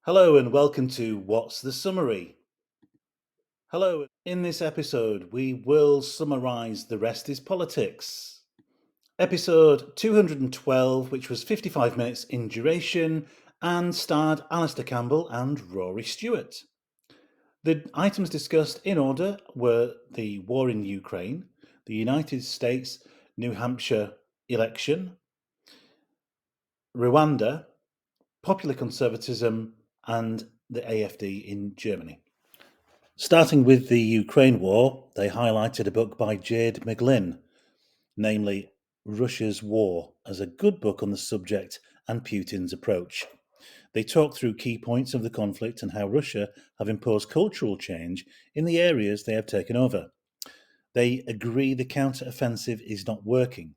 Hello and welcome to What's the Summary? Hello, in this episode we will summarise The Rest is Politics. Episode 212, which was 55 minutes in duration and starred Alistair Campbell and Rory Stewart. The items discussed in order were the war in Ukraine, the United States New Hampshire election, Rwanda, popular conservatism, and the AfD in Germany. Starting with the Ukraine war, they highlighted a book by Jade McGlynn, namely Russia's War, as a good book on the subject and Putin's approach. They talked through key points of the conflict and how Russia have imposed cultural change in the areas they have taken over. They agree the counter-offensive is not working.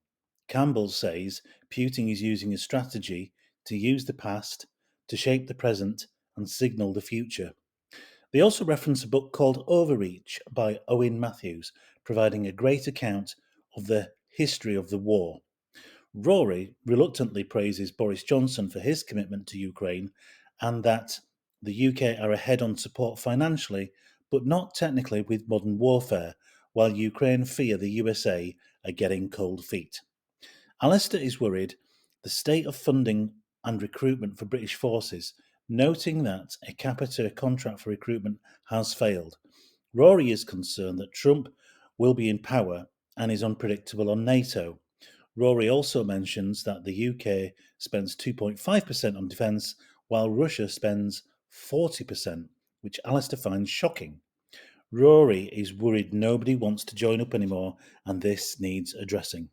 Campbell says Putin is using a strategy to use the past to shape the present and signal the future. They also reference a book called Overreach by Owen Matthews, providing a great account of the history of the war. Rory reluctantly praises Boris Johnson for his commitment to Ukraine and that the UK are ahead on support financially, but not technically with modern warfare, while Ukraine fear the USA are getting cold feet. Alistair is worried the state of funding and recruitment for British forces, noting that a capita contract for recruitment has failed. Rory is concerned that Trump will be in power and is unpredictable on NATO. Rory also mentions that the UK spends 2.5% on defence, while Russia spends 40%, which Alistair finds shocking. Rory is worried nobody wants to join up anymore, and this needs addressing.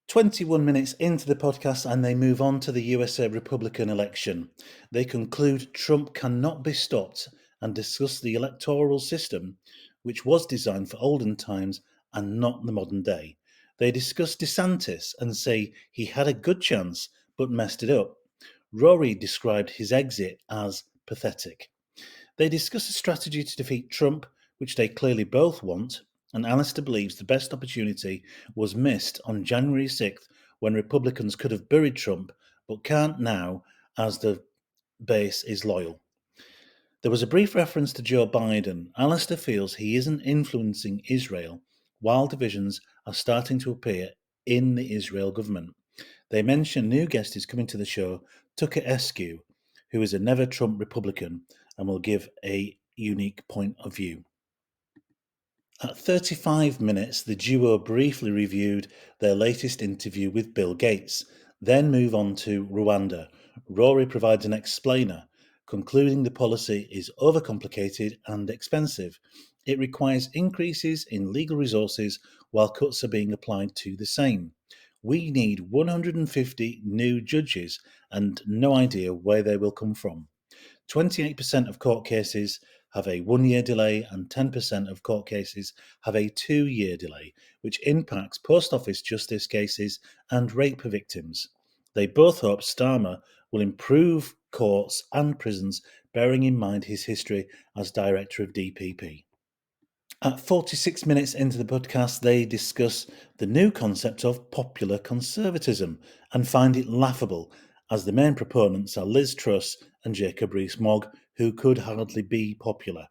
21 minutes into the podcast, and they move on to the USA Republican election. They conclude Trump cannot be stopped and discuss the electoral system, which was designed for olden times and not the modern day. They discuss DeSantis and say he had a good chance but messed it up. Rory described his exit as pathetic. They discuss a strategy to defeat Trump, which they clearly both want, and Alistair believes the best opportunity was missed on January 6th when Republicans could have buried Trump, but can't now as the base is loyal. There was a brief reference to Joe Biden. Alistair feels he isn't influencing Israel, while divisions are starting to appear in the Israel government. They mention new guest is coming to the show, Tucker Eskew, who is a never Trump Republican and will give a unique point of view. At 35 minutes, the duo briefly reviewed their latest interview with Bill Gates, then move on to Rwanda. Rory provides an explainer, concluding the policy is overcomplicated and expensive. It requires increases in legal resources while cuts are being applied to the same. We need 150 new judges and no idea where they will come from. 28% of court cases have a 1-year delay and 10% of court cases have a 2-year delay, which impacts post office justice cases and rape victims. They both hope Starmer will improve courts and prisons, bearing in mind his history as director of DPP. At 46 minutes into the podcast, they discuss the new concept of popular conservatism and find it laughable, as the main proponents are Liz Truss and Jacob Rees-Mogg, who could hardly be popular.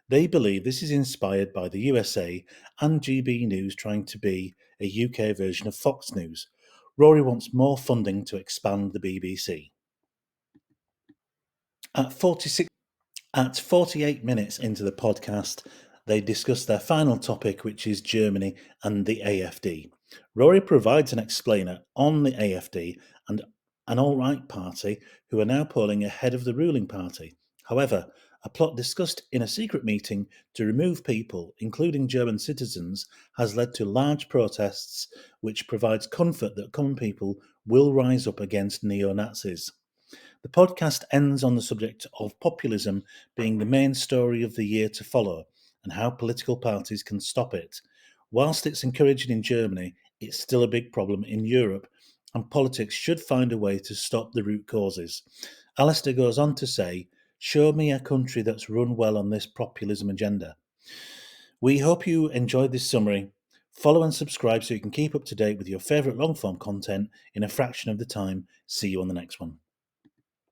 They believe this is inspired by the USA and GB News trying to be a UK version of Fox News. Rory wants more funding to expand the BBC. At 48 minutes into the podcast, they discuss their final topic, which is Germany and the AfD. Rory provides an explainer on the AfD and an alt-right party who are now polling ahead of the ruling party. However, a plot discussed in a secret meeting to remove people, including German citizens, has led to large protests, which provides comfort that common people will rise up against neo-Nazis. The podcast ends on the subject of populism being the main story of the year to follow and how political parties can stop it. Whilst it's encouraging in Germany, it's still a big problem in Europe, and politics should find a way to stop the root causes. Alistair goes on to say, "Show me a country that's run well on this populism agenda." We hope you enjoyed this summary. Follow and subscribe so you can keep up to date with your favourite long-form content in a fraction of the time. See you on the next one.